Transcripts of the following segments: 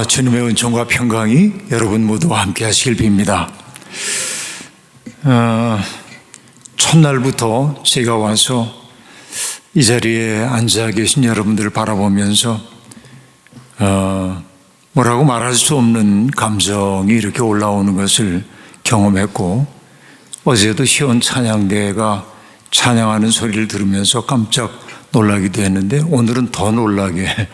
주님의 은총과 평강이 여러분 모두와 함께 하시길 빕니다. 첫날부터 제가 와서 이 자리에 앉아 계신 여러분들을 바라보면서 뭐라고 말할 수 없는 감정이 이렇게 올라오는 것을 경험했고, 어제도 시온 찬양대가 찬양하는 소리를 들으면서 깜짝 놀라기도 했는데, 오늘은 더 놀라게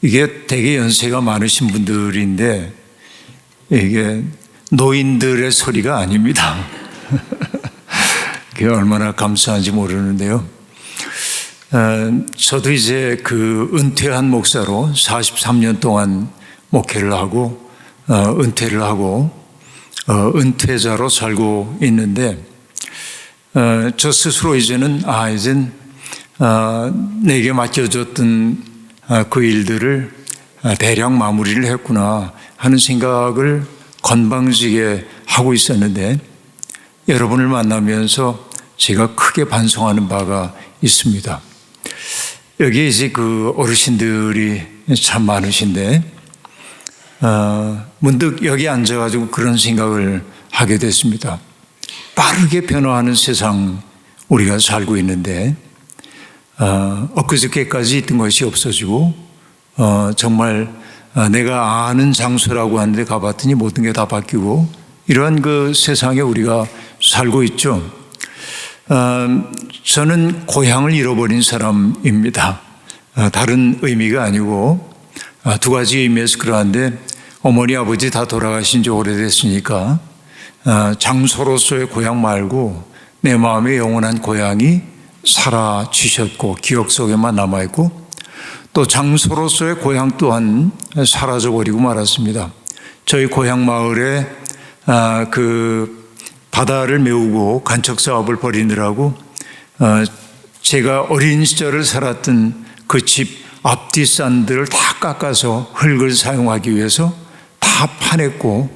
이게 되게 연세가 많으신 분들인데 이게 노인들의 소리가 아닙니다. 그게 얼마나 감사한지 모르는데요. 저도 이제 은퇴한 목사로 43년 동안 목회를 하고 은퇴를 하고 은퇴자로 살고 있는데, 저 스스로 이제는 내게 맡겨졌던 그 일들을 대략 마무리를 했구나 하는 생각을 건방지게 하고 있었는데, 여러분을 만나면서 제가 크게 반성하는 바가 있습니다. 여기 이제 어르신들이 참 많으신데, 문득 여기 앉아가지고 그런 생각을 하게 됐습니다. 빠르게 변화하는 세상 우리가 살고 있는데, 엊그저께까지 있던 것이 없어지고, 정말 내가 아는 장소라고 하는데 가봤더니 모든 게 다 바뀌고, 이러한 세상에 우리가 살고 있죠. 저는 고향을 잃어버린 사람입니다. 다른 의미가 아니고 두 가지 의미에서 그러한데, 어머니 아버지 다 돌아가신 지 오래됐으니까 장소로서의 고향 말고 내 마음의 영원한 고향이 사라지셨고 기억 속에만 남아있고, 또 장소로서의 고향 또한 사라져버리고 말았습니다. 저희 고향 마을에 바다를 메우고 간척사업을 벌이느라고 제가 어린 시절을 살았던 그 집 앞뒷산들을 다 깎아서 흙을 사용하기 위해서 다 파냈고,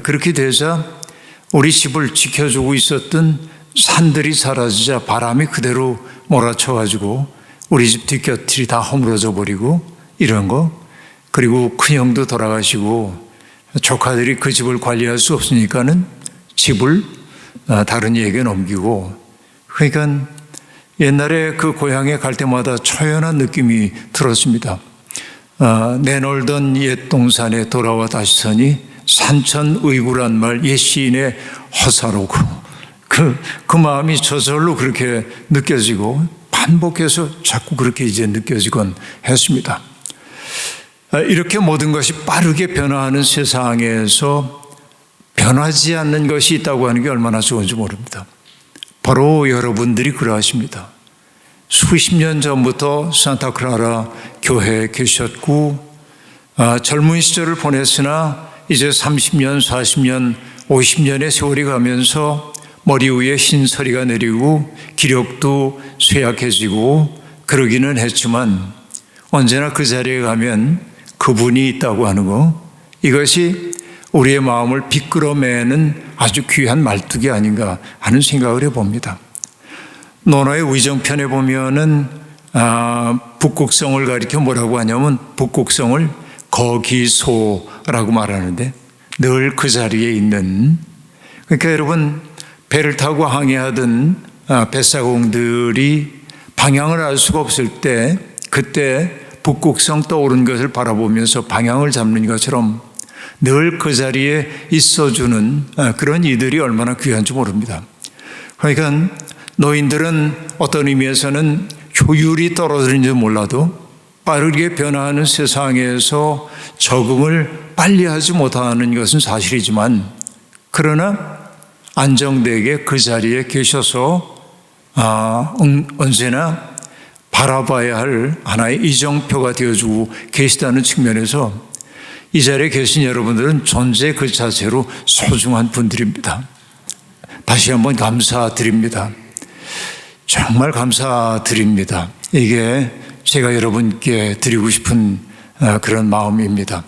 그렇게 되자 우리 집을 지켜주고 있었던 산들이 사라지자 바람이 그대로 몰아쳐가지고 우리 집 뒷곁이 다 허물어져 버리고 이런 거, 그리고 큰형도 돌아가시고 조카들이 그 집을 관리할 수 없으니까는 집을 다른 이에게 넘기고, 그러니까 옛날에 그 고향에 갈 때마다 초연한 느낌이 들었습니다. 내놀던 옛 동산에 돌아와 다시 서니 산천의구란 말 옛 시인의 허사로고, 그 마음이 저절로 그렇게 느껴지고 반복해서 자꾸 그렇게 이제 느껴지곤 했습니다. 이렇게 모든 것이 빠르게 변화하는 세상에서 변하지 않는 것이 있다고 하는 게 얼마나 좋은지 모릅니다. 바로 여러분들이 그러하십니다. 수십 년 전부터 산타클라라 교회에 계셨고, 젊은 시절을 보냈으나 이제 30년, 40년, 50년의 세월이 가면서 머리 위에 흰서리가 내리고 기력도 쇠약해지고 그러기는 했지만, 언제나 그 자리에 가면 그분이 있다고 하는 거, 이것이 우리의 마음을 비끄러매는 아주 귀한 말뚝이 아닌가 하는 생각을 해봅니다. 논어의 의정편에 보면은 북극성을 가리켜 뭐라고 하냐면 북극성을 거기소라고 말하는데, 늘 그 자리에 있는, 그러니까 여러분, 배를 타고 항해하던 뱃사공들이 방향을 알 수가 없을 때, 그때 북극성 떠오른 것을 바라보면서 방향을 잡는 것처럼 늘 그 자리에 있어주는 그런 이들이 얼마나 귀한지 모릅니다. 그러니까 노인들은 어떤 의미에서는 효율이 떨어지는지 몰라도 빠르게 변화하는 세상에서 적응을 빨리 하지 못하는 것은 사실이지만, 그러나 안정되게 그 자리에 계셔서 언제나 바라봐야 할 하나의 이정표가 되어주고 계시다는 측면에서 이 자리에 계신 여러분들은 존재 그 자체로 소중한 분들입니다. 다시 한번 감사드립니다. 정말 감사드립니다. 이게 제가 여러분께 드리고 싶은 그런 마음입니다.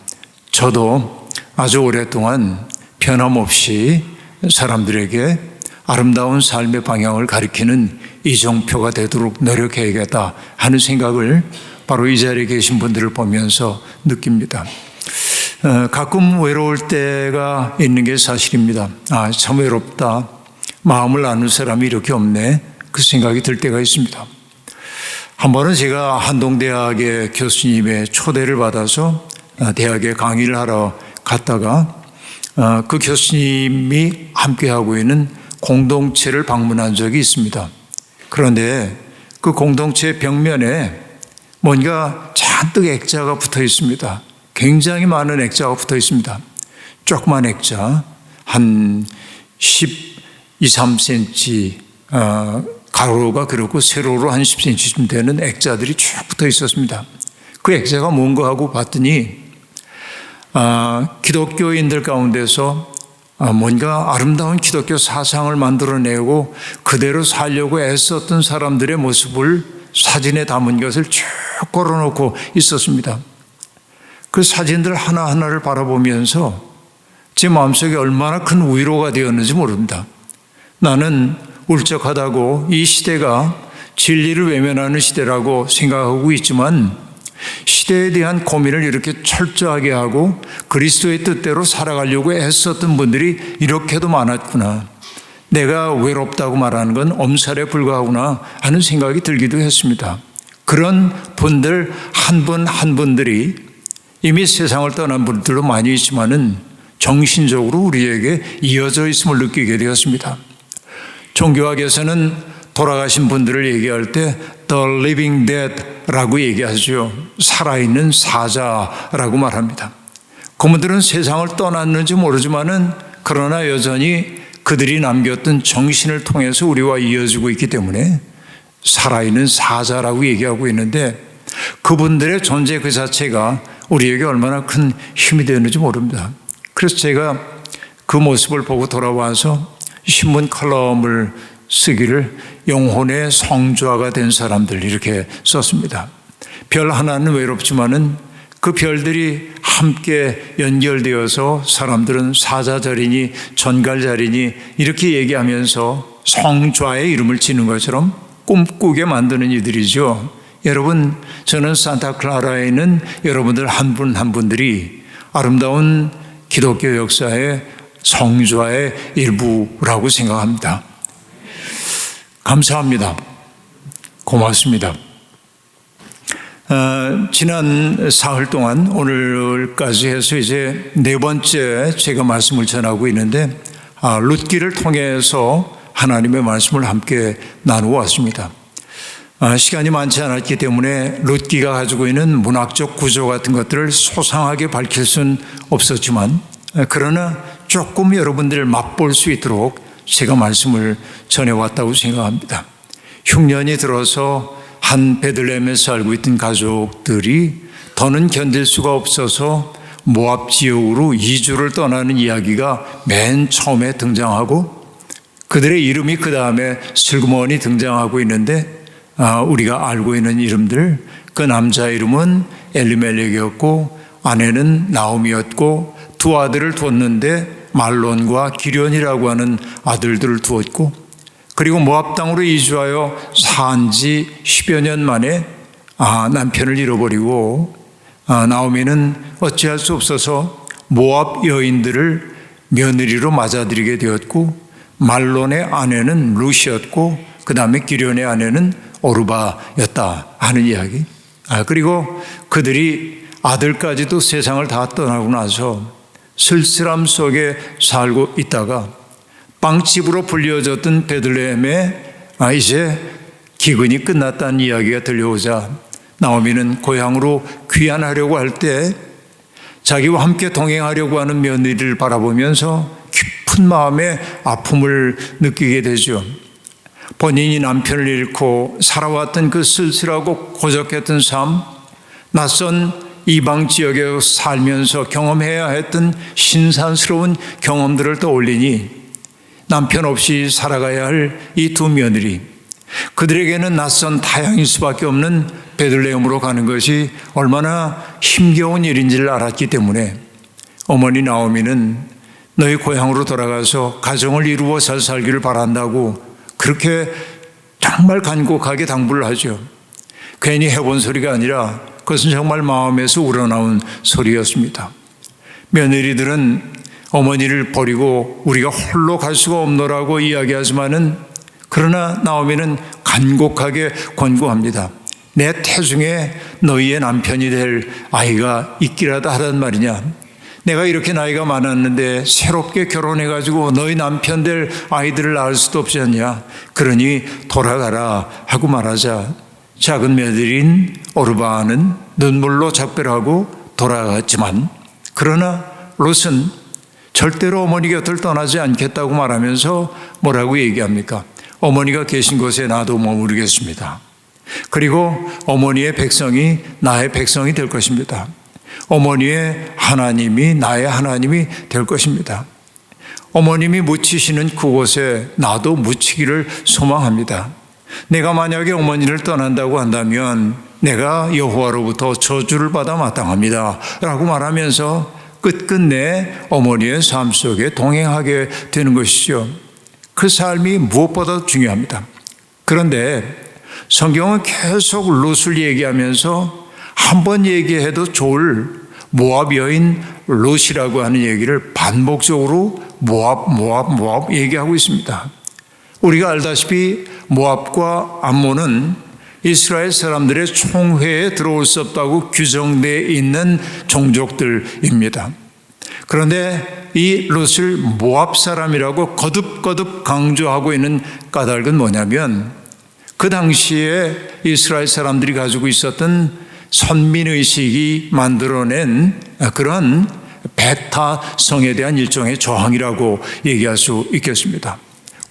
저도 아주 오랫동안 변함없이 사람들에게 아름다운 삶의 방향을 가리키는 이정표가 되도록 노력해야겠다 하는 생각을 바로 이 자리에 계신 분들을 보면서 느낍니다. 가끔 외로울 때가 있는 게 사실입니다. 참 외롭다. 마음을 나눌 사람이 이렇게 없네. 그 생각이 들 때가 있습니다. 한 번은 제가 한동대학의 교수님의 초대를 받아서 대학에 강의를 하러 갔다가 그 교수님이 함께하고 있는 공동체를 방문한 적이 있습니다. 그런데 그 공동체 벽면에 뭔가 잔뜩 액자가 붙어 있습니다. 굉장히 많은 액자가 붙어 있습니다. 조그만 액자, 한 12, 13cm, 가로가 그렇고 세로로 한 10cm쯤 되는 액자들이 쭉 붙어 있었습니다. 그 액자가 뭔가 하고 봤더니 기독교인들 가운데서 뭔가 아름다운 기독교 사상을 만들어내고 그대로 살려고 애썼던 사람들의 모습을 사진에 담은 것을 쭉 걸어놓고 있었습니다. 그 사진들 하나하나를 바라보면서 제 마음속에 얼마나 큰 위로가 되었는지 모릅니다. 나는 울적하다고 이 시대가 진리를 외면하는 시대라고 생각하고 있지만 시대에 대한 고민을 이렇게 철저하게 하고 그리스도의 뜻대로 살아가려고 애썼던 분들이 이렇게도 많았구나. 내가 외롭다고 말하는 건 엄살에 불과하구나 하는 생각이 들기도 했습니다. 그런 분들 한 분 한 분들이 이미 세상을 떠난 분들도 많이 있지만은 정신적으로 우리에게 이어져 있음을 느끼게 되었습니다. 종교학에서는 돌아가신 분들을 얘기할 때 The Living Dead라고 얘기하죠. 살아있는 사자라고 말합니다. 그분들은 세상을 떠났는지 모르지만은 그러나 여전히 그들이 남겼던 정신을 통해서 우리와 이어지고 있기 때문에 살아있는 사자라고 얘기하고 있는데 그분들의 존재 그 자체가 우리에게 얼마나 큰 힘이 되는지 모릅니다. 그래서 제가 그 모습을 보고 돌아와서 신문 칼럼을 쓰기를 영혼의 성좌가 된 사람들 이렇게 썼습니다. 별 하나는 외롭지만은 그 별들이 함께 연결되어서 사람들은 사자자리니 전갈자리니 이렇게 얘기하면서 성좌의 이름을 지는 것처럼 꿈꾸게 만드는 이들이죠. 여러분, 저는 산타클라라에 있는 여러분들 한 분 한 분들이 아름다운 기독교 역사의 성좌의 일부라고 생각합니다. 감사합니다. 고맙습니다. 지난 사흘 동안 오늘까지 해서 이제 네 번째 제가 말씀을 전하고 있는데 룻기를 통해서 하나님의 말씀을 함께 나누어 왔습니다. 시간이 많지 않았기 때문에 룻기가 가지고 있는 문학적 구조 같은 것들을 소상하게 밝힐 수는 없었지만 그러나 조금 여러분들 맛볼 수 있도록 제가 말씀을 전해왔다고 생각합니다. 흉년이 들어서 한 베들레헴에 살고 있던 가족들이 더는 견딜 수가 없어서 모압 지역으로 이주를 떠나는 이야기가 맨 처음에 등장하고 그들의 이름이 그 다음에 슬그머니 등장하고 있는데 우리가 알고 있는 이름들, 그 남자 이름은 엘리멜렉이었고 아내는 나오미였고 두 아들을 뒀는데 말론과 기련이라고 하는 아들들을 두었고 그리고 모압 땅으로 이주하여 산 지 10여 년 만에 남편을 잃어버리고 나오미는 어찌할 수 없어서 모압 여인들을 며느리로 맞아들이게 되었고 말론의 아내는 룻이었고 그 다음에 기련의 아내는 오르바였다 하는 이야기. 그리고 그들이 아들까지도 세상을 다 떠나고 나서 쓸쓸함 속에 살고 있다가 빵집으로 불려졌던 베들레헴에 이제 기근이 끝났다는 이야기가 들려오자 나오미는 고향으로 귀환하려고 할 때 자기와 함께 동행하려고 하는 며느리를 바라보면서 깊은 마음의 아픔을 느끼게 되죠. 본인이 남편을 잃고 살아왔던 그 쓸쓸하고 고적했던 삶, 낯선 이방 지역에 살면서 경험해야 했던 신선스러운 경험들을 떠올리니 남편 없이 살아가야 할 이 두 며느리, 그들에게는 낯선 타향일 수밖에 없는 베들레헴으로 가는 것이 얼마나 힘겨운 일인지를 알았기 때문에 어머니 나오미는 너희 고향으로 돌아가서 가정을 이루어 잘 살기를 바란다고 그렇게 정말 간곡하게 당부를 하죠. 괜히 해본 소리가 아니라 그것은 정말 마음에서 우러나온 소리였습니다. 며느리들은 어머니를 버리고 우리가 홀로 갈 수가 없노라고 이야기하지만은, 그러나 나오미는 간곡하게 권고합니다. 내 태중에 너희의 남편이 될 아이가 있기라도 하란 말이냐. 내가 이렇게 나이가 많았는데 새롭게 결혼해가지고 너희 남편 될 아이들을 낳을 수도 없지 않냐. 그러니 돌아가라 하고 말하자 작은 며느리인 오르바는 눈물로 작별하고 돌아갔지만, 그러나 롯은 절대로 어머니 곁을 떠나지 않겠다고 말하면서 뭐라고 얘기합니까? 어머니가 계신 곳에 나도 머무르겠습니다. 그리고 어머니의 백성이 나의 백성이 될 것입니다. 어머니의 하나님이 나의 하나님이 될 것입니다. 어머님이 묻히시는 그곳에 나도 묻히기를 소망합니다. 내가 만약에 어머니를 떠난다고 한다면 내가 여호와로부터 저주를 받아 마땅합니다 라고 말하면서 끝끝내 어머니의 삶 속에 동행하게 되는 것이죠. 그 삶이 무엇보다 중요합니다. 그런데 성경은 계속 롯을 얘기하면서 한 번 얘기해도 좋을 모압 여인 롯이라고 하는 얘기를 반복적으로 모압 얘기하고 있습니다. 우리가 알다시피 모압과 암몬은 이스라엘 사람들의 총회에 들어올 수 없다고 규정되어 있는 종족들입니다. 그런데 이 롯을 모압 사람이라고 거듭거듭 강조하고 있는 까닭은 뭐냐면, 그 당시에 이스라엘 사람들이 가지고 있었던 선민의식이 만들어낸 그런 베타성에 대한 일종의 저항이라고 얘기할 수 있겠습니다.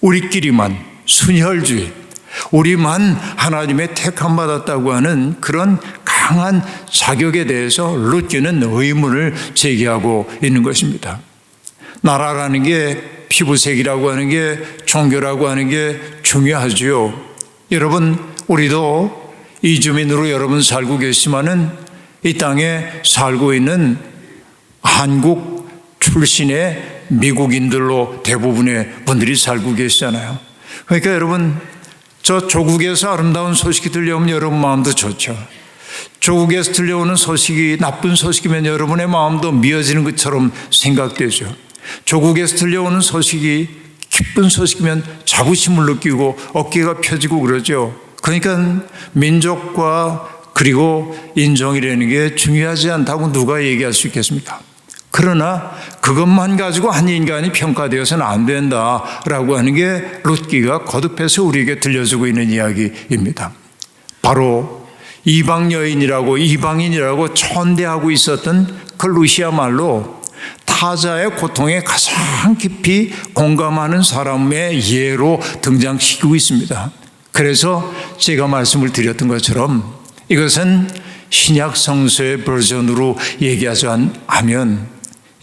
우리끼리만, 순혈주의, 우리만 하나님의 택함 받았다고 하는 그런 강한 자격에 대해서 롯기는 의문을 제기하고 있는 것입니다. 나라라는 게 피부색이라고 하는 게 종교라고 하는 게 중요하지요. 여러분, 우리도 이주민으로 여러분 살고 계시지만은 이 땅에 살고 있는 한국 출신의 미국인들로 대부분의 분들이 살고 계시잖아요. 그러니까 여러분, 저 조국에서 아름다운 소식이 들려오면 여러분 마음도 좋죠. 조국에서 들려오는 소식이 나쁜 소식이면 여러분의 마음도 미어지는 것처럼 생각되죠. 조국에서 들려오는 소식이 기쁜 소식이면 자부심을 느끼고 어깨가 펴지고 그러죠. 그러니까 민족과 그리고 인종이라는 게 중요하지 않다고 누가 얘기할 수 있겠습니까? 그러나 그것만 가지고 한 인간이 평가되어서는 안 된다라고 하는 게 롯기가 거듭해서 우리에게 들려주고 있는 이야기입니다. 바로 이방 여인이라고 이방인이라고 천대하고 있었던 그 롯이야말로 타자의 고통에 가장 깊이 공감하는 사람의 예로 등장시키고 있습니다. 그래서 제가 말씀을 드렸던 것처럼 이것은 신약 성서의 버전으로 얘기하자면,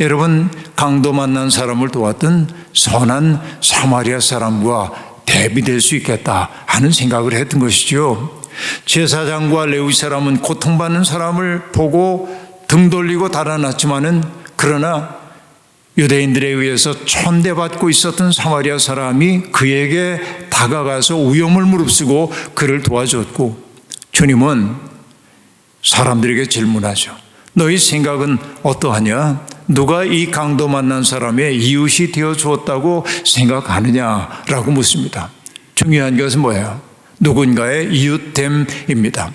여러분, 강도 만난 사람을 도왔던 선한 사마리아 사람과 대비될 수 있겠다 하는 생각을 했던 것이죠. 제사장과 레위 사람은 고통받는 사람을 보고 등 돌리고 달아났지만은, 그러나 유대인들에 의해서 천대받고 있었던 사마리아 사람이 그에게 다가가서 위험을 무릅쓰고 그를 도와줬고, 주님은 사람들에게 질문하죠. 너희 생각은 어떠하냐? 누가 이 강도 만난 사람의 이웃이 되어 주었다고 생각하느냐라고 묻습니다. 중요한 것은 뭐예요? 누군가의 이웃됨입니다.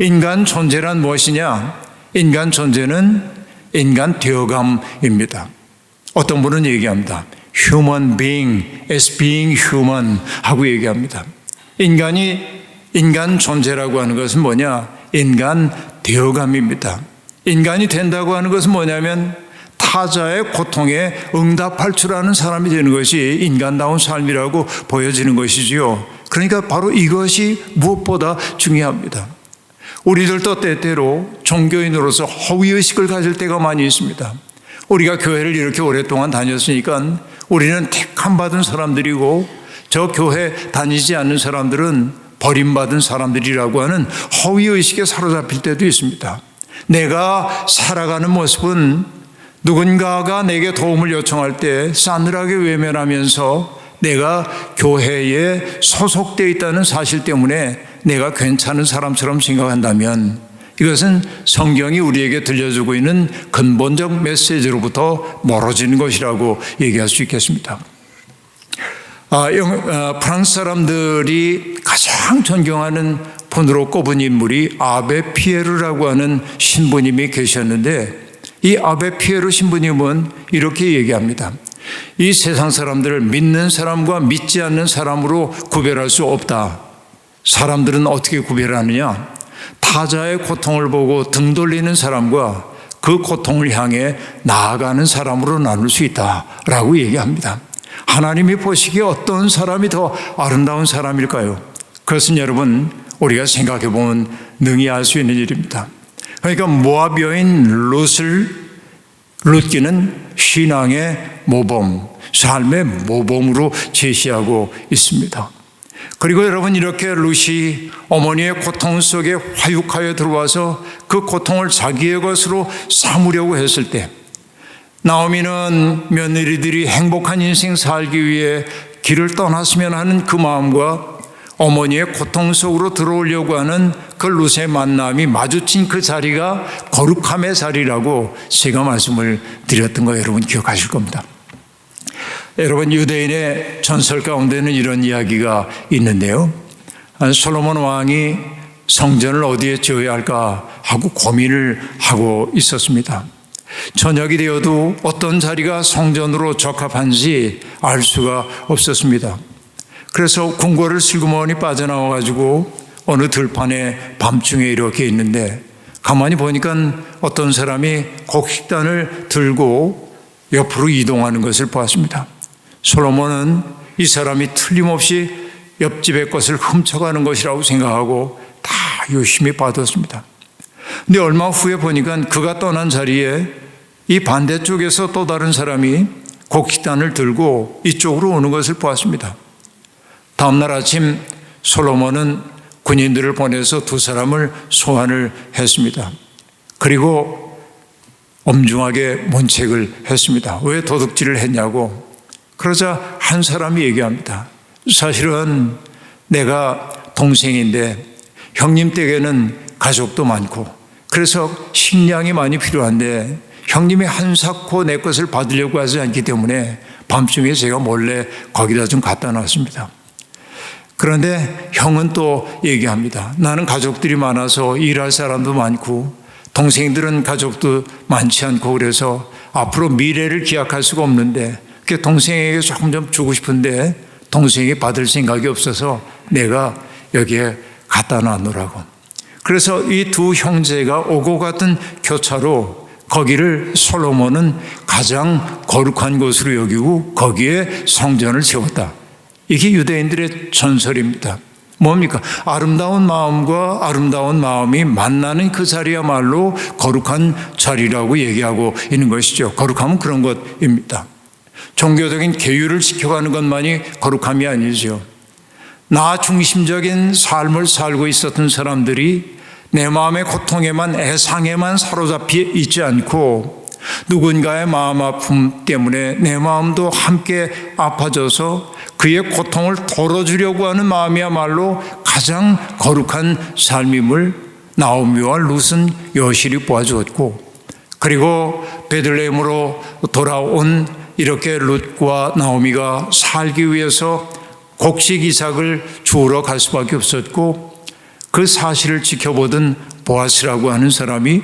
인간 존재란 무엇이냐? 인간 존재는 인간 되어감입니다. 어떤 분은 얘기합니다. Human being as being human 하고 얘기합니다. 인간 존재라고 하는 것은 뭐냐? 인간 되어감입니다. 인간이 된다고 하는 것은 뭐냐면 타자의 고통에 응답할 줄 아는 사람이 되는 것이 인간다운 삶이라고 보여지는 것이지요. 그러니까 바로 이것이 무엇보다 중요합니다. 우리들도 때때로 종교인으로서 허위의식을 가질 때가 많이 있습니다. 우리가 교회를 이렇게 오랫동안 다녔으니까 우리는 택함받은 사람들이고 저 교회 다니지 않는 사람들은 버림받은 사람들이라고 하는 허위의식에 사로잡힐 때도 있습니다. 내가 살아가는 모습은 누군가가 내게 도움을 요청할 때 싸늘하게 외면하면서 내가 교회에 소속되어 있다는 사실 때문에 내가 괜찮은 사람처럼 생각한다면 이것은 성경이 우리에게 들려주고 있는 근본적 메시지로부터 멀어지는 것이라고 얘기할 수 있겠습니다. 프랑스 사람들이 가장 존경하는 분으로 꼽은 인물이 아베 피에르라고 하는 신부님이 계셨는데, 이 아베 피에르 신부님은 이렇게 얘기합니다. 이 세상 사람들을 믿는 사람과 믿지 않는 사람으로 구별할 수 없다. 사람들은 어떻게 구별하느냐? 타자의 고통을 보고 등 돌리는 사람과 그 고통을 향해 나아가는 사람으로 나눌 수 있다라고 얘기합니다. 하나님이 보시기에 어떤 사람이 더 아름다운 사람일까요? 그것은 여러분, 우리가 생각해 보면 능히 알 수 있는 일입니다. 그러니까 모압 여인 룻기는 신앙의 모범, 삶의 모범으로 제시하고 있습니다. 그리고 여러분, 이렇게 룻이 어머니의 고통 속에 화육하여 들어와서 그 고통을 자기의 것으로 삼으려고 했을 때, 나오미는 며느리들이 행복한 인생 살기 위해 길을 떠났으면 하는 그 마음과 어머니의 고통 속으로 들어오려고 하는 그 룻의 만남이 마주친 그 자리가 거룩함의 자리라고 제가 말씀을 드렸던 거 여러분 기억하실 겁니다. 여러분, 유대인의 전설 가운데는 이런 이야기가 있는데요. 솔로몬 왕이 성전을 어디에 지어야 할까 하고 고민을 하고 있었습니다. 저녁이 되어도 어떤 자리가 성전으로 적합한지 알 수가 없었습니다. 그래서 궁궐을 슬그머니 빠져나와가지고 어느 들판에 밤중에 이렇게 있는데, 가만히 보니까 어떤 사람이 곡식단을 들고 옆으로 이동하는 것을 보았습니다. 솔로몬은 이 사람이 틀림없이 옆집의 것을 훔쳐가는 것이라고 생각하고 다 유심히 봐뒀습니다. 근데 얼마 후에 보니까 그가 떠난 자리에 이 반대쪽에서 또 다른 사람이 곡식단을 들고 이쪽으로 오는 것을 보았습니다. 다음날 아침 솔로몬은 군인들을 보내서 두 사람을 소환을 했습니다. 그리고 엄중하게 문책을 했습니다. 왜 도둑질을 했냐고. 그러자 한 사람이 얘기합니다. 사실은 내가 동생인데 형님 댁에는 가족도 많고 그래서 식량이 많이 필요한데 형님이 한사코 내 것을 받으려고 하지 않기 때문에 밤중에 제가 몰래 거기다 좀 갖다 놨습니다. 그런데 형은 또 얘기합니다. 나는 가족들이 많아서 일할 사람도 많고 동생들은 가족도 많지 않고 그래서 앞으로 미래를 기약할 수가 없는데 동생에게 조금 좀 주고 싶은데 동생이 받을 생각이 없어서 내가 여기에 갖다 놔놓으라고. 그래서 이 두 형제가 오고 갔던 교차로 거기를 솔로몬은 가장 거룩한 곳으로 여기고 거기에 성전을 세웠다. 이게 유대인들의 전설입니다. 뭡니까? 아름다운 마음과 아름다운 마음이 만나는 그 자리야말로 거룩한 자리라고 얘기하고 있는 것이죠. 거룩함은 그런 것입니다. 종교적인 계율을 지켜가는 것만이 거룩함이 아니죠. 나 중심적인 삶을 살고 있었던 사람들이 내 마음의 고통에만, 애상에만 사로잡혀 있지 않고 누군가의 마음 아픔 때문에 내 마음도 함께 아파져서 그의 고통을 덜어주려고 하는 마음이야말로 가장 거룩한 삶임을 나오미와 룻은 여실히 보아주었고, 그리고 베들레헴으로 돌아온 이렇게 룻과 나오미가 살기 위해서 곡식 이삭을 주우러 갈 수밖에 없었고, 그 사실을 지켜보던 보아스라고 하는 사람이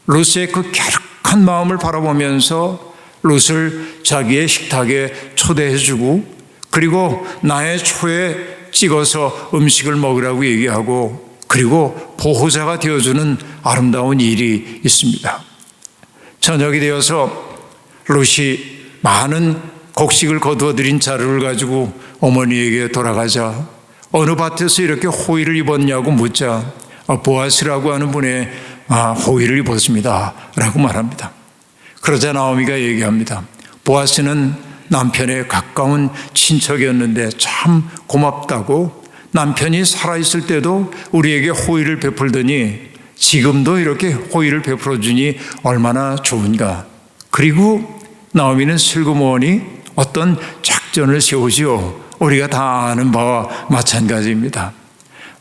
룻의 그 갸륵한 마음을 바라보면서 룻을 자기의 식탁에 초대해주고, 그리고 나의 초에 찍어서 음식을 먹으라고 얘기하고, 그리고 보호자가 되어주는 아름다운 일이 있습니다. 저녁이 되어서 룻이 많은 곡식을 거두어들인 자루를 가지고 어머니에게 돌아가자 어느 밭에서 이렇게 호의를 입었냐고 묻자 보아스라고 하는 분의 호의를 입었습니다 라고 말합니다. 그러자 나오미가 얘기합니다. 보아스는 남편의 가까운 친척이었는데 참 고맙다고, 남편이 살아있을 때도 우리에게 호의를 베풀더니 지금도 이렇게 호의를 베풀어 주니 얼마나 좋은가. 그리고 나오미는 슬그머니 어떤 작전을 세우지요. 우리가 다 아는 바와 마찬가지입니다.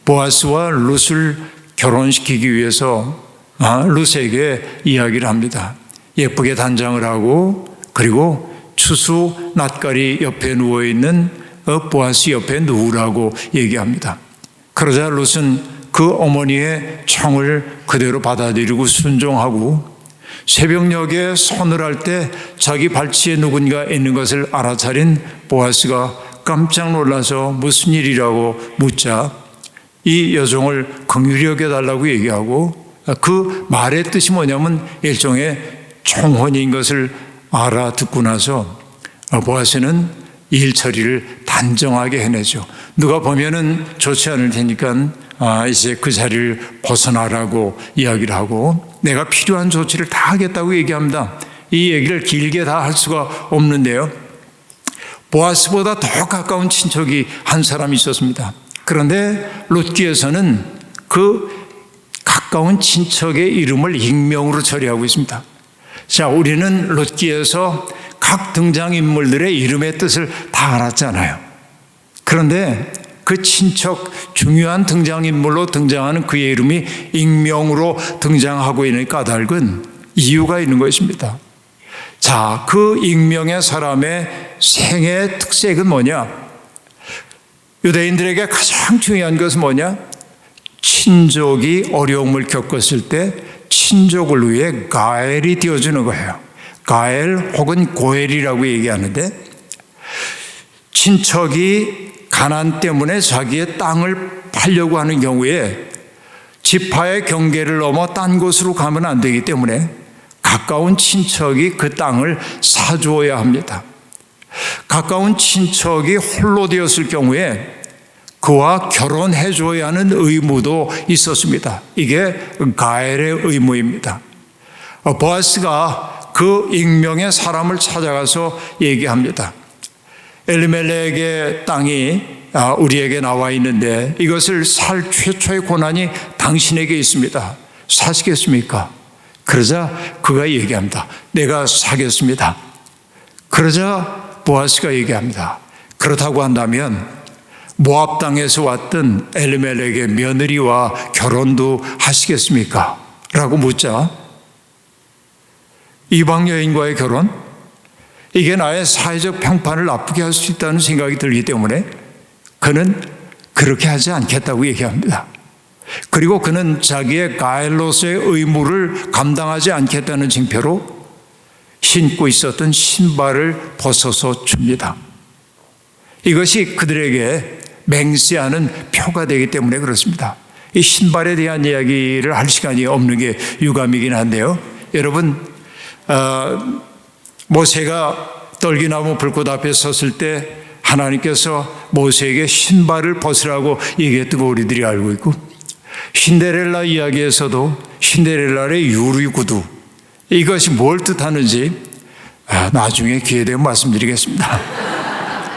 보아스와 룻을 결혼시키기 위해서 룻에게 이야기를 합니다. 예쁘게 단장을 하고 그리고 추수 낫가리 옆에 누워있는 보아스 옆에 누우라고 얘기합니다. 그러자 룻은 그 어머니의 청을 그대로 받아들이고 순종하고 새벽녘에 서늘할 때 자기 발치에 누군가 있는 것을 알아차린 보아스가 깜짝 놀라서 무슨 일이라고 묻자 이 여종을 긍휼히 여겨달라고 얘기하고 그 말의 뜻이 뭐냐면 일종의 총혼인 것을 알아듣고 나서 보아스는 일 처리를 단정하게 해내죠. 누가 보면은 좋지 않을 테니까 이제 그 자리를 벗어나라고 이야기를 하고 내가 필요한 조치를 다 하겠다고 얘기합니다. 이 얘기를 길게 다 할 수가 없는데요. 보아스보다 더 가까운 친척이 한 사람이 있었습니다. 그런데 룻기에서는 그 가까운 친척의 이름을 익명으로 처리하고 있습니다. 자, 우리는 룻기에서 각 등장인물들의 이름의 뜻을 다 알았잖아요. 그런데 그 친척 중요한 등장인물로 등장하는 그의 이름이 익명으로 등장하고 있는 까닭은 이유가 있는 것입니다. 자, 그 익명의 사람의 생애 특색은 뭐냐? 유대인들에게 가장 중요한 것은 뭐냐? 친족이 어려움을 겪었을 때 친족을 위해 가엘이 되어주는 거예요. 가엘 혹은 고엘이라고 얘기하는데 친척이 가난 때문에 자기의 땅을 팔려고 하는 경우에 지파의 경계를 넘어 딴 곳으로 가면 안 되기 때문에 가까운 친척이 그 땅을 사주어야 합니다. 가까운 친척이 홀로 되었을 경우에 그와 결혼해 줘야 하는 의무도 있었습니다. 이게 가엘의 의무입니다. 보아스가 그 익명의 사람을 찾아가서 얘기합니다. 엘리멜렉의 땅이 우리에게 나와 있는데 이것을 살 최초의 고난이 당신에게 있습니다. 사시겠습니까? 그러자 그가 얘기합니다. 내가 사겠습니다. 그러자 보아스가 얘기합니다. 그렇다고 한다면 모압 땅에서 왔던 엘리멜렉의 며느리와 결혼도 하시겠습니까? 라고 묻자 이방 여인과의 결혼? 이게 나의 사회적 평판을 나쁘게 할 수 있다는 생각이 들기 때문에 그는 그렇게 하지 않겠다고 얘기합니다. 그리고 그는 자기의 가엘로서의 의무를 감당하지 않겠다는 징표로 신고 있었던 신발을 벗어서 줍니다. 이것이 그들에게 맹세하는 표가 되기 때문에 그렇습니다. 이 신발에 대한 이야기를 할 시간이 없는 게 유감이긴 한데요. 여러분, 모세가 떨기나무 불꽃 앞에 섰을 때 하나님께서 모세에게 신발을 벗으라고 얘기했던 거 우리들이 알고 있고, 신데렐라 이야기에서도 신데렐라의 유리구두, 이것이 뭘 뜻하는지 나중에 기회 되면 말씀드리겠습니다.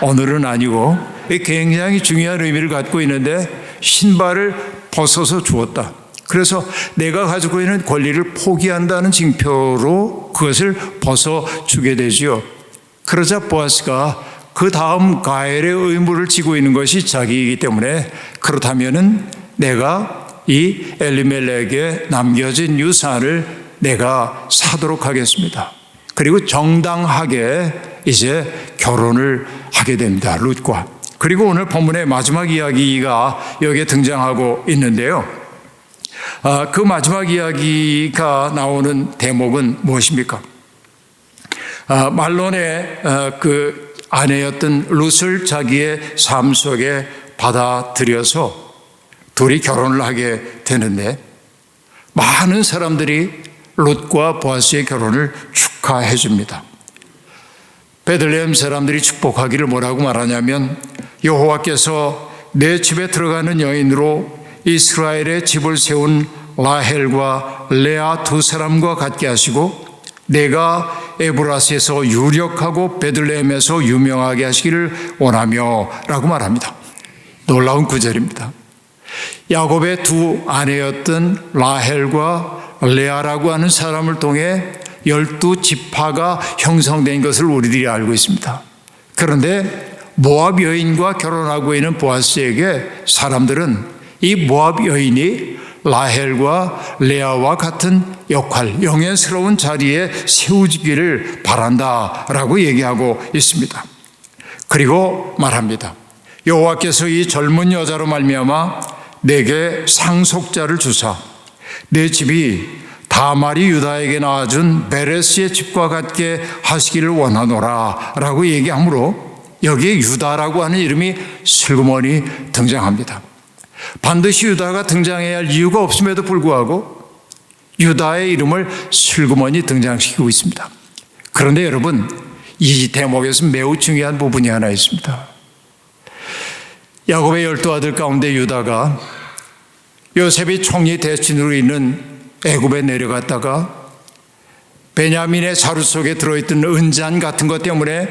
오늘은 아니고 굉장히 중요한 의미를 갖고 있는데 신발을 벗어서 주었다. 그래서 내가 가지고 있는 권리를 포기한다는 징표로 그것을 벗어주게 되지요. 그러자 보아스가 그 다음 가엘의 의무를 지고 있는 것이 자기이기 때문에 그렇다면은 내가 이 엘리멜렉에 남겨진 유산을 내가 사도록 하겠습니다. 그리고 정당하게 이제 결혼을 하게 됩니다. 룻과. 그리고 오늘 본문의 마지막 이야기가 여기에 등장하고 있는데요. 그 마지막 이야기가 나오는 대목은 무엇입니까? 말론의 그 아내였던 룻을 자기의 삶 속에 받아들여서 둘이 결혼을 하게 되는데 많은 사람들이 룻과 보아스의 결혼을 축하해 줍니다. 베들레헴 사람들이 축복하기를 뭐라고 말하냐면 여호와께서 내 집에 들어가는 여인으로 이스라엘의 집을 세운 라헬과 레아 두 사람과 같게 하시고 내가 에브라스에서 유력하고 베들레헴에서 유명하게 하시기를 원하며 라고 말합니다. 놀라운 구절입니다. 야곱의 두 아내였던 라헬과 레아라고 하는 사람을 통해 12지파가 형성된 것을 우리들이 알고 있습니다. 그런데 모압 여인과 결혼하고 있는 보아스에게 사람들은 이 모압 여인이 라헬과 레아와 같은 역할, 영예스러운 자리에 세우기를 바란다라고 얘기하고 있습니다. 그리고 말합니다. 여호와께서 이 젊은 여자로 말미암아 내게 상속자를 주사 내 집이 다말이 유다에게 낳아준 베레스의 집과 같게 하시기를 원하노라 라고 얘기하므로 여기에 유다라고 하는 이름이 슬그머니 등장합니다. 반드시 유다가 등장해야 할 이유가 없음에도 불구하고 유다의 이름을 슬그머니 등장시키고 있습니다. 그런데 여러분, 이 대목에서 매우 중요한 부분이 하나 있습니다. 야곱의 12아들 가운데 유다가 요셉이 총리 대신으로 있는 애굽에 내려갔다가 베냐민의 자루 속에 들어있던 은잔 같은 것 때문에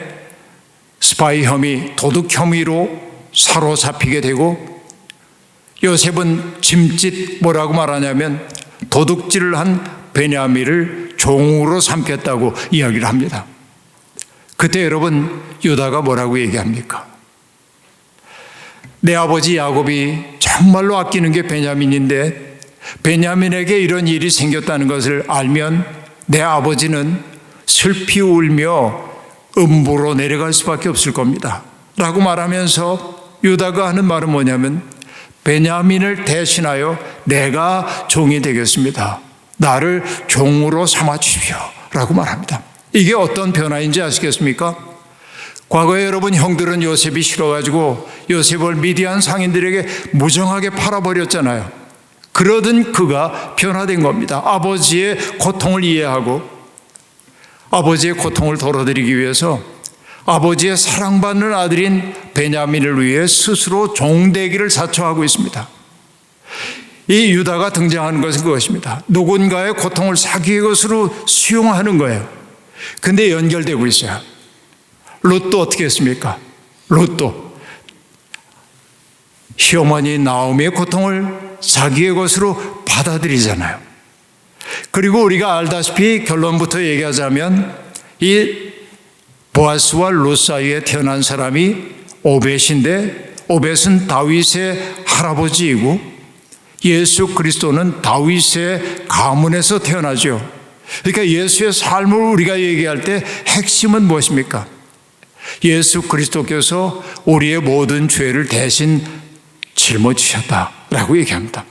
스파이 혐의, 도둑 혐의로 사로잡히게 되고 요셉은 짐짓 뭐라고 말하냐면 도둑질을 한 베냐민을 종으로 삼겠다고 이야기를 합니다. 그때 여러분 유다가 뭐라고 얘기합니까? 내 아버지 야곱이 정말로 아끼는 게 베냐민인데 베냐민에게 이런 일이 생겼다는 것을 알면 내 아버지는 슬피 울며 음부로 내려갈 수밖에 없을 겁니다 라고 말하면서 유다가 하는 말은 뭐냐면 베냐민을 대신하여 내가 종이 되겠습니다. 나를 종으로 삼아 주십시오 라고 말합니다. 이게 어떤 변화인지 아시겠습니까? 과거에 여러분 형들은 요셉이 싫어가지고 요셉을 미디안 상인들에게 무정하게 팔아버렸잖아요. 그러던 그가 변화된 겁니다. 아버지의 고통을 이해하고 아버지의 고통을 덜어드리기 위해서 아버지의 사랑받는 아들인 베냐민을 위해 스스로 종되기를 자처하고 있습니다. 이 유다가 등장하는 것은 그것입니다. 누군가의 고통을 자기의 것으로 수용하는 거예요. 근데 연결되고 있어요. 롯도 어떻게 했습니까? 롯도 시어머니 나오미의 고통을 자기의 것으로 받아들이잖아요. 그리고 우리가 알다시피 결론부터 얘기하자면 이 보아스와 롯 사이에 태어난 사람이 오벳인데 오벳은 다윗의 할아버지이고 예수 그리스도는 다윗의 가문에서 태어나죠. 그러니까 예수의 삶을 우리가 얘기할 때 핵심은 무엇입니까? 예수 그리스도께서 우리의 모든 죄를 대신 짊어지셨다라고 얘기합니다.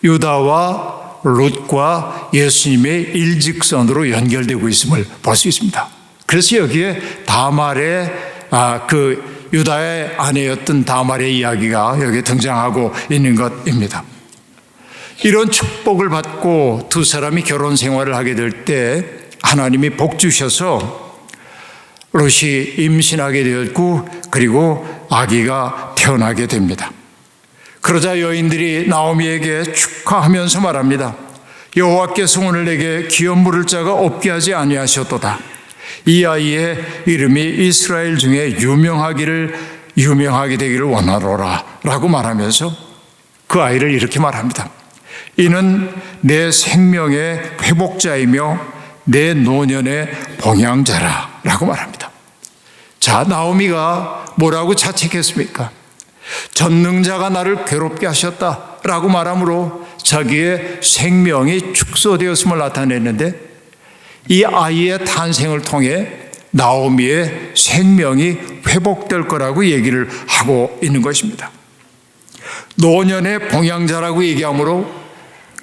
유다와 롯과 예수님의 일직선으로 연결되고 있음을 볼 수 있습니다. 그래서 여기에 다말의 그 유다의 아내였던 다말의 이야기가 여기에 등장하고 있는 것입니다. 이런 축복을 받고 두 사람이 결혼 생활을 하게 될 때 하나님이 복 주셔서 롯이 임신하게 되었고 그리고 아기가 태어나게 됩니다. 그러자 여인들이 나오미에게 축하하면서 말합니다. 여호와께서 오늘 내게 기업 물을 자가 없게 하지 아니하셨도다. 이 아이의 이름이 이스라엘 중에 유명하게 되기를 원하노라 라고 말하면서 그 아이를 이렇게 말합니다. 이는 내 생명의 회복자이며 내 노년의 봉양자라 라고 말합니다. 자, 나오미가 뭐라고 자책했습니까? 전능자가 나를 괴롭게 하셨다 라고 말함으로 자기의 생명이 축소되었음을 나타냈는데 이 아이의 탄생을 통해 나오미의 생명이 회복될 거라고 얘기를 하고 있는 것입니다. 노년의 봉양자라고 얘기하므로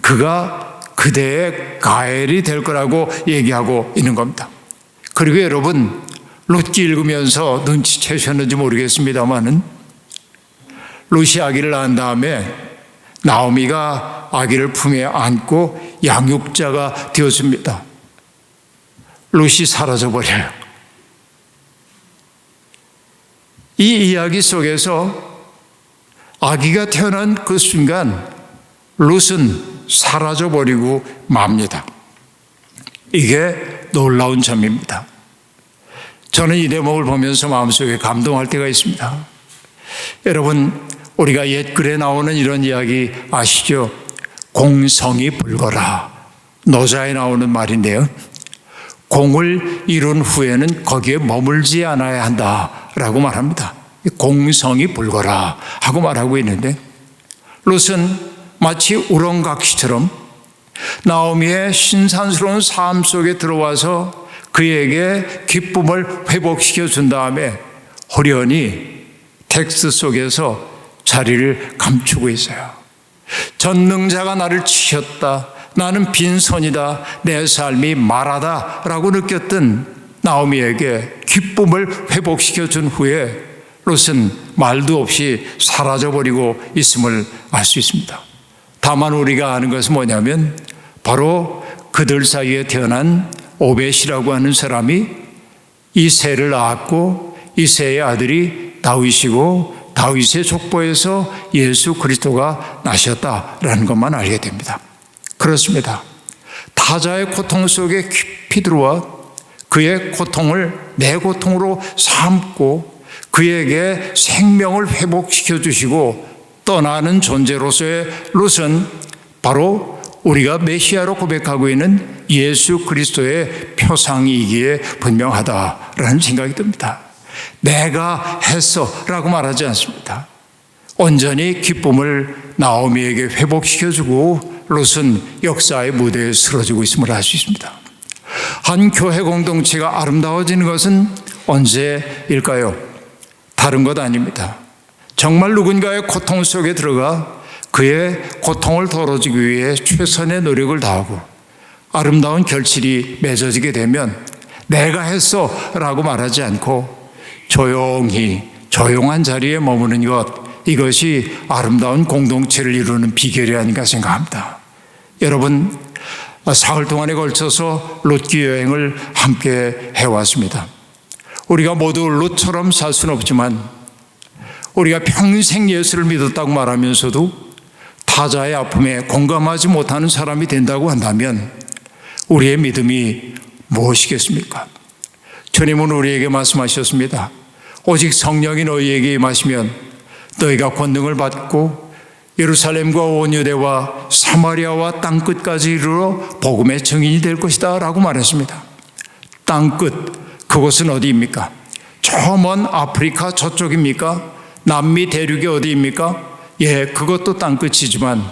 그가 그대의 가엘이 될 거라고 얘기하고 있는 겁니다. 그리고 여러분 롯기 읽으면서 눈치채셨는지 모르겠습니다만은 롯이 아기를 낳은 다음에 나오미가 아기를 품에 안고 양육자가 되었습니다. 롯이 사라져버려요. 이 이야기 속에서 아기가 태어난 그 순간 롯은 사라져버리고 맙니다. 이게 놀라운 점입니다. 저는 이 대목을 보면서 마음속에 감동할 때가 있습니다. 여러분, 우리가 옛글에 나오는 이런 이야기 아시죠? 공성이 불거라. 노자에 나오는 말인데요. 공을 이룬 후에는 거기에 머물지 않아야 한다라고 말합니다. 공성이 불거라 하고 말하고 있는데 롯은 마치 우렁각시처럼 나오미의 신산스러운 삶 속에 들어와서 그에게 기쁨을 회복시켜 준 다음에 호련히 텍스트 속에서 자리를 감추고 있어요. 전능자가 나를 치셨다. 나는 빈손이다. 내 삶이 말하다 라고 느꼈던 나오미에게 기쁨을 회복시켜 준 후에 롯은 말도 없이 사라져버리고 있음을 알 수 있습니다. 다만 우리가 아는 것은 뭐냐면 바로 그들 사이에 태어난 오벳이라고 하는 사람이 이새를 낳았고 이새의 아들이 다윗이고 다윗의 족보에서 예수 그리스도가 나셨다라는 것만 알게 됩니다. 그렇습니다. 타자의 고통 속에 깊이 들어와 그의 고통을 내 고통으로 삼고 그에게 생명을 회복시켜 주시고 떠나는 존재로서의 롯은 바로 우리가 메시아로 고백하고 있는 예수 그리스도의 표상이기에 분명하다라는 생각이 듭니다. 내가 했어 라고 말하지 않습니다. 온전히 기쁨을 나오미에게 회복시켜주고 롯은 역사의 무대에 쓰러지고 있음을 알 수 있습니다. 한 교회 공동체가 아름다워지는 것은 언제일까요? 다른 것 아닙니다. 정말 누군가의 고통 속에 들어가 그의 고통을 덜어주기 위해 최선의 노력을 다하고 아름다운 결실이 맺어지게 되면 내가 했어 라고 말하지 않고 조용히 조용한 자리에 머무는 것, 이것이 아름다운 공동체를 이루는 비결이 아닌가 생각합니다. 여러분, 사흘 동안에 걸쳐서 롯기 여행을 함께 해왔습니다. 우리가 모두 롯처럼 살 수는 없지만 우리가 평생 예수를 믿었다고 말하면서도 타자의 아픔에 공감하지 못하는 사람이 된다고 한다면 우리의 믿음이 무엇이겠습니까? 주님은 우리에게 말씀하셨습니다. 오직 성령이 너희에게 임하시면 너희가 권능을 받고 예루살렘과 온 유대와 사마리아와 땅끝까지 이르러 복음의 증인이 될 것이다 라고 말했습니다. 땅끝, 그곳은 어디입니까? 저 먼 아프리카 저쪽입니까? 남미 대륙이 어디입니까? 예, 그것도 땅끝이지만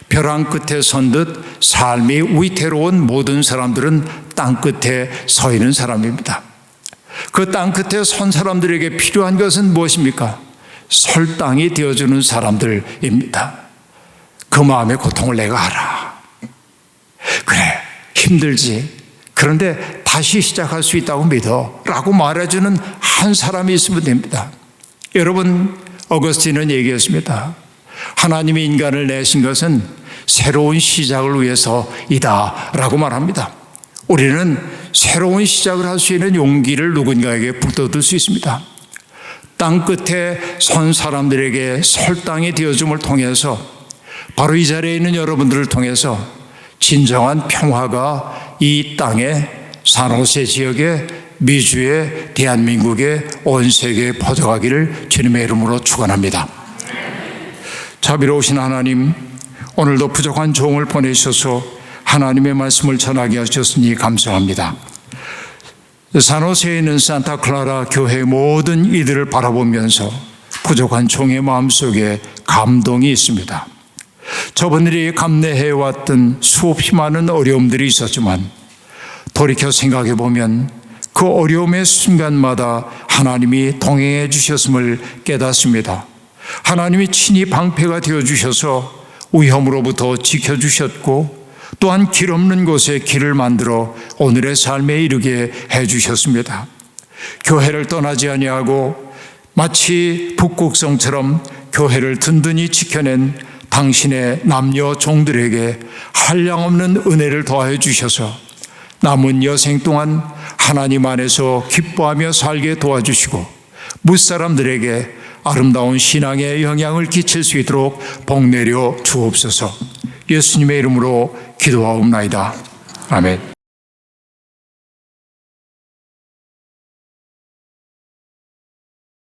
벼랑 끝에 선 듯 삶이 위태로운 모든 사람들은 땅끝에 서 있는 사람입니다. 그 땅끝에 선 사람들에게 필요한 것은 무엇입니까? 설당이 되어주는 사람들입니다. 그 마음의 고통을 내가 알아. 그래, 힘들지. 그런데 다시 시작할 수 있다고 믿어 라고 말해주는 한 사람이 있으면 됩니다. 여러분, 어거스틴은 얘기했습니다. 하나님이 인간을 내신 것은 새로운 시작을 위해서이다 라고 말합니다. 우리는 새로운 시작을 할 수 있는 용기를 누군가에게 북돋을 수 있습니다. 땅끝에 선 사람들에게 설당이 되어줌을 통해서 바로 이 자리에 있는 여러분들을 통해서 진정한 평화가 이 땅에 산호세 지역에 미주에 대한민국에 온 세계에 퍼져가기를 주님의 이름으로 축원합니다. 자비로우신 하나님, 오늘도 부족한 종을 보내셔서 하나님의 말씀을 전하게 하셨으니 감사합니다. 산호세에 있는 산타클라라 교회 모든 이들을 바라보면서 부족한 종의 마음속에 감동이 있습니다. 저분들이 감내해왔던 수없이 많은 어려움들이 있었지만 돌이켜 생각해 보면 그 어려움의 순간마다 하나님이 동행해 주셨음을 깨닫습니다. 하나님이 친히 방패가 되어 주셔서 위험으로부터 지켜주셨고 또한 길 없는 곳에 길을 만들어 오늘의 삶에 이르게 해주셨습니다. 교회를 떠나지 아니하고 마치 북극성처럼 교회를 든든히 지켜낸 당신의 남녀 종들에게 한량없는 은혜를 더하여 주셔서 남은 여생 동안 하나님 안에서 기뻐하며 살게 도와주시고 무사람들에게 아름다운 신앙의 영향을 끼칠 수 있도록 복 내려 주옵소서. 예수님의 이름으로 기도하옵나이다. 아멘.